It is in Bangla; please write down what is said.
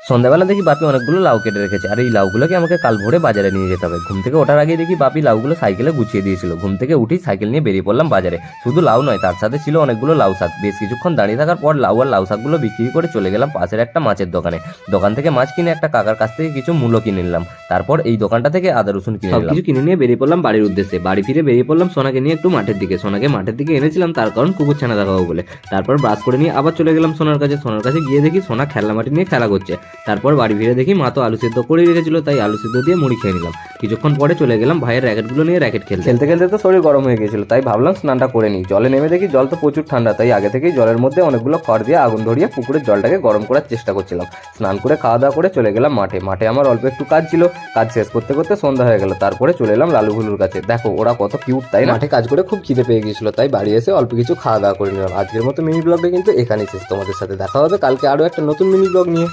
সন্ধ্যাবেলা দেখি বাপি অনেকগুলো লাউ কেটে রেখেছে, আর এই লাউগুলোকে আমাকে কাল ভোরে বাজারে নিয়ে যেতে হবে। ঘুম থেকে ওঠার আগে দেখি বাপি লাউগুলো সাইকেলে গুছিয়ে দিয়েছিল। ঘুম থেকে উঠেই সাইকেল নিয়ে বেরিয়ে পড়লাম বাজারে। শুধু লাউ নয়, তার সাথে ছিল অনেকগুলো লাউ শাক। বেশ কিছুক্ষণ দাঁড়িয়ে থাকার পর লাউ আর লাউ শাকগুলো বিক্রি করে চলে গেলাম পাশের একটা মাছের দোকানে। দোকান থেকে মাছ কিনে একটা কাকার কাছ থেকে কিছু মূলো কিনে নিলাম। তারপর এই দোকানটা থেকে আদা রসুন কিনে নিলাম। কিছু কিনে নিয়ে বেরিয়ে পড়লাম বাড়ির উদ্দেশ্যে। বাড়ি ফিরে বেরিয়ে পড়লাম সোনাকে নিয়ে একটু মাঠের দিকে। সোনাকে মাঠের দিকে এনেছিলাম তার কারণ কুকুর ছানা দেখাবো বলে। তারপর ব্রাশ করে নিয়ে আবার চলে গেলাম সোনার কাছে। সোনার কাছে গিয়ে দেখি সোনা খেলনা মাটি নিয়ে খেলা করছে। তারপর বাড়ি ফিরে দেখি মা তো আলু সিদ্ধ করে রেখেছিল, তাই আলু সিদ্ধ দিয়ে মুড়ি খেয়ে নিলাম। কিছুক্ষণ পরে চলে গেলাম ভাইয়ের র্যাকেটগুলো নিয়ে র্যাকেট খেলতে খেলতে তো শরীর গরম হয়ে গেছিল, তাই ভাবলাম স্নানটা করে নিই। জলে নেমে দেখি জল তো প্রচুর ঠান্ডা, তাই আগে থেকেই জলের মধ্যে অনেকগুলো খড় দিয়ে আগুন ধরিয়ে পুকুরের জলটাকে গরম করার চেষ্টা করছিলাম। স্নান করে খাওয়া দাওয়া করে চলে গেলাম মাঠে। মাঠে আমার অল্প একটু কাজ ছিল, কাজ শেষ করতে করতে সন্ধ্যা হয়ে গেল। তারপরে চলে এলাম লালু ভুলুর কাছে। দেখো ওরা কত কিউট, তাই না? মাঠে কাজ করে খুব খিদে পেয়ে গিয়েছিল, তাই বাড়ি এসে অল্প কিছু খাওয়া দাওয়া করে নিলাম। আজকের মতো মিনি ব্লগটা কিন্তু এখানেই শেষ। তোমাদের সাথে দেখা হবে কালকে আরও একটা নতুন মিনি ব্লগ নিয়ে।